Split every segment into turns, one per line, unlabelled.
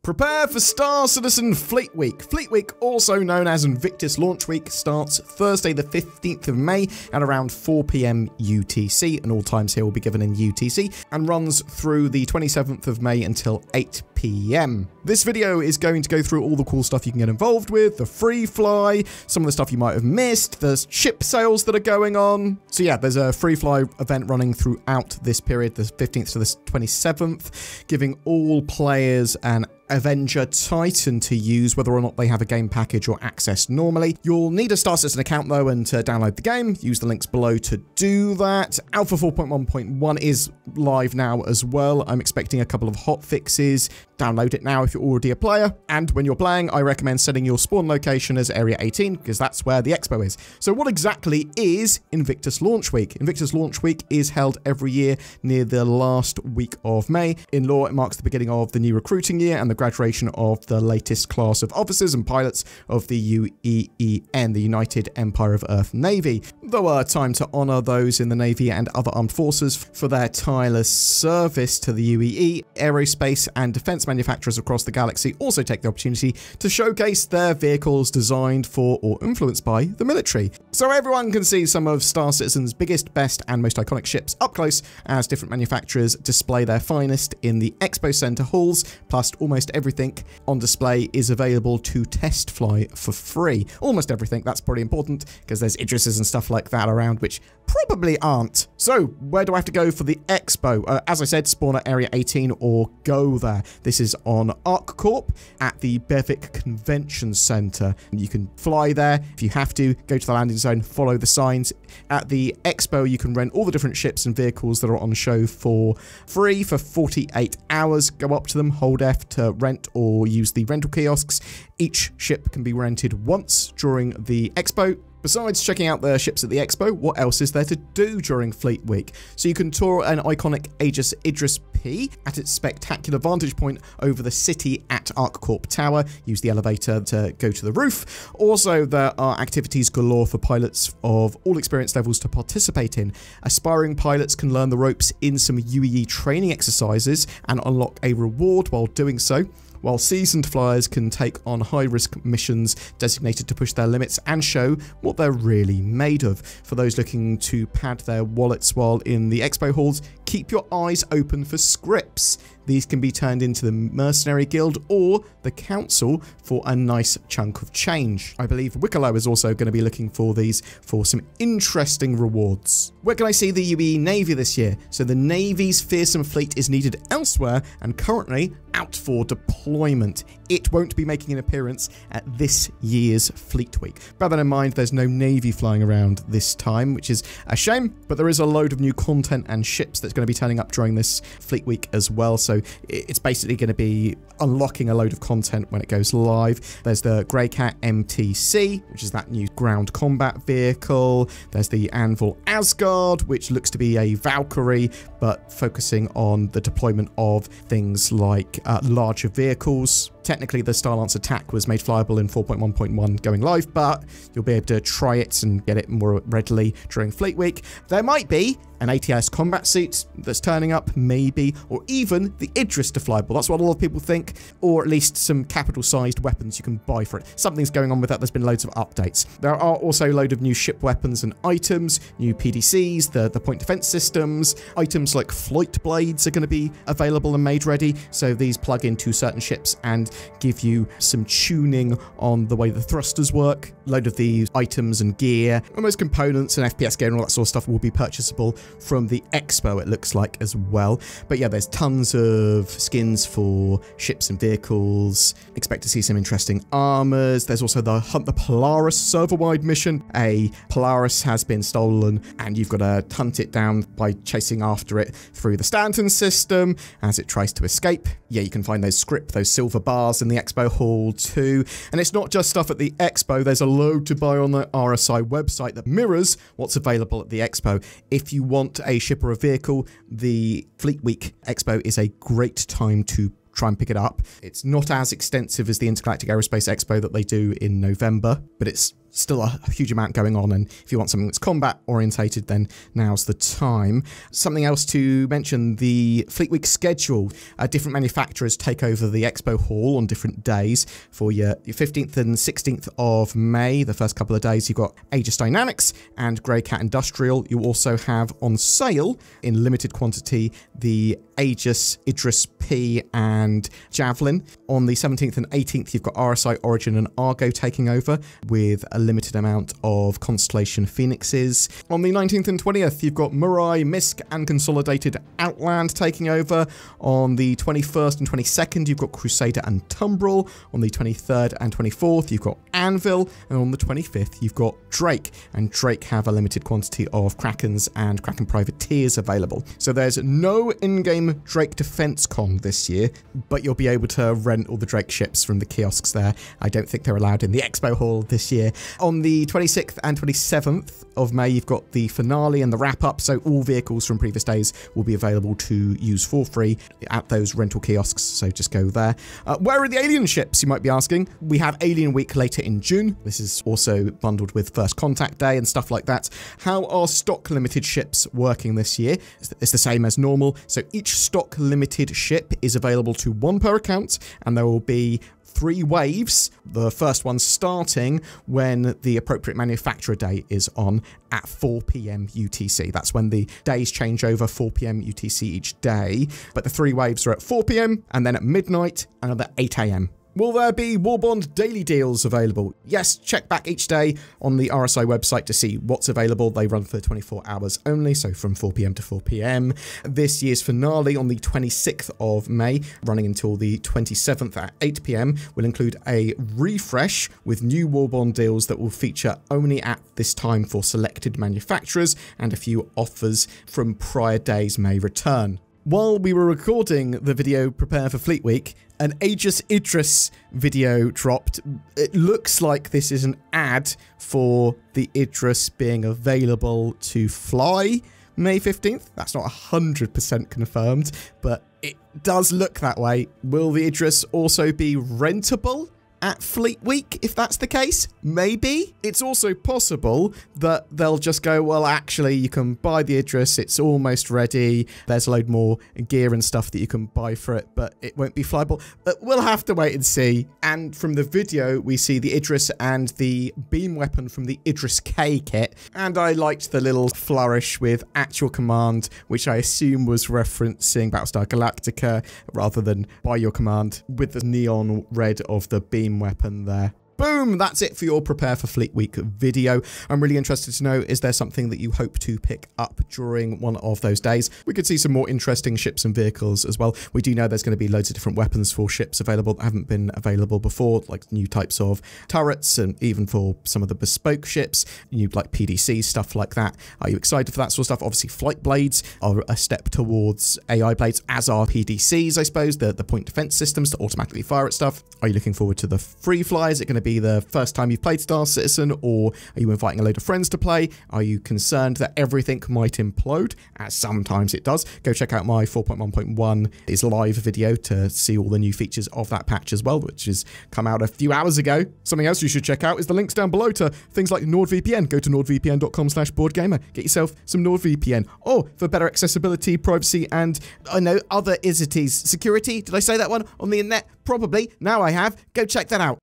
Prepare for Star Citizen Fleet Week. Fleet Week, also known as Invictus Launch Week, starts Thursday the 15th of May at around 4 PM UTC, and all times here will be given in UTC, and runs through the 27th of May until 8 PM. This video is going to go through all the cool stuff you can get involved with, the free fly, some of the stuff you might have missed, the ship sales that are going on. So yeah, there's a free fly event running throughout this period, the 15th to the 27th, giving all players an Avenger Titan to use, whether or not they have a game package or access normally. You'll need a Star Citizen account though, and to download the game, use the links below to do that. Alpha 4.1.1 is live now as well. I'm expecting a couple of hot fixes. Download it now if you're already a player, and when you're playing, I recommend setting your spawn location as Area 18, because that's where the expo is. So what exactly is Invictus Launch Week? Invictus Launch Week is held every year near the last week of May. In law, it marks the beginning of the new recruiting year and the graduation of the latest class of officers and pilots of the UEEN, the United Empire of Earth Navy. Though a time to honour those in the Navy and other armed forces for their tireless service to the UEE, aerospace and defence manufacturers across the galaxy also take the opportunity to showcase their vehicles designed for or influenced by the military. So everyone can see some of Star Citizen's biggest, best and most iconic ships up close as different manufacturers display their finest in the Expo Centre halls, plus almost everything on display is available to test fly for free. Almost everything, that's pretty important, because there's Idrises and stuff like that around, which probably aren't. So, where do I have to go for the expo? As I said, spawn at Area 18 or go there. This is on ArcCorp at the Bevic Convention Center. You can fly there. If you have to, go to the landing zone, follow the signs. At the expo, you can rent all the different ships and vehicles that are on show for free for 48 hours. Go up to them, hold F to rent or use the rental kiosks. Each ship can be rented once during the expo. Besides checking out the ships at the expo, what else is there to do during Fleet Week? So you can tour an iconic Aegis Idris P at its spectacular vantage point over the city at ArcCorp Tower. Use the elevator to go to the roof. Also, there are activities galore for pilots of all experience levels to participate in. Aspiring pilots can learn the ropes in some UEE training exercises and unlock a reward while doing so, while seasoned flyers can take on high-risk missions designated to push their limits and show what they're really made of. For those looking to pad their wallets while in the expo halls, keep your eyes open for scripts. These can be turned into the Mercenary Guild or the Council for a nice chunk of change. I believe Wicklow is also going to be looking for these for some interesting rewards. Where can I see the UEE Navy this year? So the Navy's fearsome fleet is needed elsewhere and currently out for deployment. It won't be making an appearance at this year's Fleet Week. Bear that in mind, there's no Navy flying around this time, which is a shame, but there is a load of new content and ships that's going to be turning up during this Fleet Week as well. So it's basically going to be unlocking a load of content when it goes live. There's the Greycat MTC, which is that new ground combat vehicle. There's the Anvil Asgard, which looks to be a Valkyrie, but focusing on the deployment of things like larger vehicles. Technically, the Starlance attack was made flyable in 4.1.1 going live, but you'll be able to try it and get it more readily during Fleet Week. There might be an ATS combat suit that's turning up, maybe, or even the Idris flyable. That's what a lot of people think, or at least some capital-sized weapons you can buy for it. Something's going on with that. There's been loads of updates. There are also a load of new ship weapons and items, new PDCs, the point defense systems. Items like flight blades are going to be available and made ready, so these plug into certain ships and give you some tuning on the way the thrusters work. A load of these items and gear, almost components and FPS gear and all that sort of stuff will be purchasable from the expo, it looks like, as well. But yeah, there's tons of skins for ships and vehicles. Expect to see some interesting armors. There's also the Hunt the Polaris server-wide mission. A Polaris has been stolen and you've got to hunt it down by chasing after it through the Stanton system as it tries to escape. Yeah, you can find those those silver bars in the expo hall too. And it's not just stuff at the expo, there's a load to buy on the RSI website that mirrors what's available at the expo. If you want a ship or a vehicle, the Fleet Week Expo is a great time to try and pick it up. It's not as extensive as the Intergalactic Aerospace Expo that they do in November, but it's still a huge amount going on, and if you want something that's combat orientated, then now's the time. Something else to mention, the Fleet Week schedule. Different manufacturers take over the expo hall on different days. For your 15th and 16th of May, the first couple of days, you've got Aegis Dynamics and Grey Cat Industrial. You also have on sale in limited quantity the Aegis, Idris P and Javelin. On the 17th and 18th, you've got RSI, Origin and Argo taking over with a limited amount of Constellation Phoenixes. On the 19th and 20th, you've got Mirai, Misk and Consolidated Outland taking over. On the 21st and 22nd, you've got Crusader and Tumbril. On the 23rd and 24th, you've got Anvil. And on the 25th, you've got Drake. And Drake have a limited quantity of Krakens and Kraken Privateers available. So there's no in-game Drake Defense Con this year, but you'll be able to rent all the Drake ships from the kiosks there. I don't think they're allowed in the expo hall this year. On the 26th and 27th of May, you've got the finale and the wrap-up, so all vehicles from previous days will be available to use for free at those rental kiosks, so just go there. Where are the alien ships, you might be asking? We have Alien Week later in June. This is also bundled with First Contact Day and stuff like that. How are stock limited ships working this year? It's the same as normal, so each stock limited ship is available to one per account, and there will be 3 waves, the first one starting when the appropriate manufacturer day is on at 4 PM UTC. That's when the days change over, 4 PM UTC each day. But the 3 waves are at 4 PM and then at midnight, another 8 AM. Will there be Warbond daily deals available? Yes, check back each day on the RSI website to see what's available. They run for 24 hours only, so from 4 PM to 4 PM. This year's finale on the 26th of May, running until the 27th at 8 PM, will include a refresh with new Warbond deals that will feature only at this time for selected manufacturers, and a few offers from prior days may return. While we were recording the video Prepare for Fleet Week, an Aegis Idris video dropped. It looks like this is an ad for the Idris being available to fly May 15th. That's not 100% confirmed, but it does look that way. Will the Idris also be rentable at Fleet Week, if that's the case? Maybe. It's also possible that they'll just go, well, actually, you can buy the Idris, it's almost ready, there's a load more gear and stuff that you can buy for it, but it won't be flyable. But we'll have to wait and see. And from the video, we see the Idris and the beam weapon from the Idris K kit, and I liked the little flourish with actual command, which I assume was referencing Battlestar Galactica, rather than by your command, with the neon red of the beam weapon there. Boom, that's it for your Prepare for Fleet Week video. I'm really interested to know, is there something that you hope to pick up during one of those days? We could see some more interesting ships and vehicles as well. We do know there's going to be loads of different weapons for ships available that haven't been available before, like new types of turrets, and even for some of the bespoke ships, new like PDC, stuff like that. Are you excited for that sort of stuff? Obviously, flight blades are a step towards AI blades, as are PDCs, I suppose, the point defense systems to automatically fire at stuff. Are you looking forward to the free fly? Is it going to be the first time you've played Star Citizen, or are you inviting a load of friends to play? Are you concerned that everything might implode, as sometimes it does? Go check out my 4.1.1 is live video to see all the new features of that patch as well, which has come out a few hours ago. Something else you should check out is the links down below to things like NordVPN. Go to nordvpn.com/BoredGamer. Get yourself some NordVPN. Oh, for better accessibility, privacy, and I know other isities. Security, did I say that one on the internet? Probably. Now I have. Go check that out.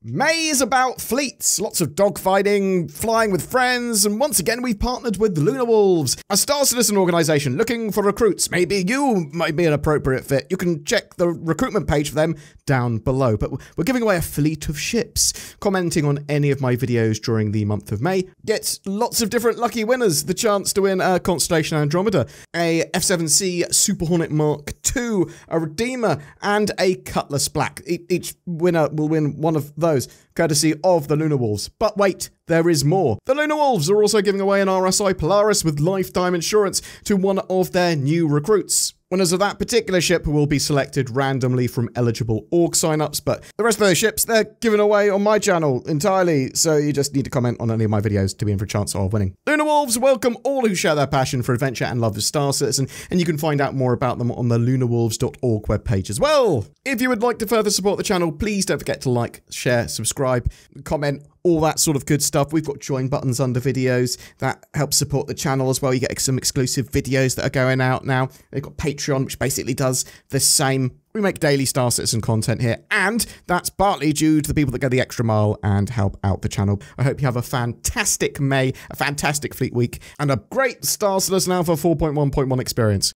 May is about fleets, lots of dogfighting, flying with friends, and once again we've partnered with Lunar Wolves, a Star Citizen organisation looking for recruits. Maybe you might be an appropriate fit. You can check the recruitment page for them down below. But we're giving away a fleet of ships. Commenting on any of my videos during the month of May gets lots of different lucky winners. The chance to win a Constellation Andromeda, a F7C Super Hornet Mark II, a Redeemer, and a Cutlass Black. Each winner will win one of those, courtesy of the Lunar Wolves. But wait, there is more. The Lunar Wolves are also giving away an RSI Polaris with lifetime insurance to one of their new recruits. Winners of that particular ship will be selected randomly from eligible org signups, but the rest of those ships, they're given away on my channel entirely, so you just need to comment on any of my videos to be in for a chance of winning. Lunar Wolves welcome all who share their passion for adventure and love of Star Citizen, and you can find out more about them on the lunarwolves.org webpage as well. If you would like to further support the channel, please don't forget to like, share, subscribe, comment, all that sort of good stuff. We've got join buttons under videos that help support the channel as well. You get some exclusive videos that are going out now. They've got Patreon, which basically does the same. We make daily Star Citizen content here, and that's partly due to the people that go the extra mile and help out the channel. I hope you have a fantastic May, a fantastic Fleet Week, and a great Star Citizen Alpha 4.1.1 experience.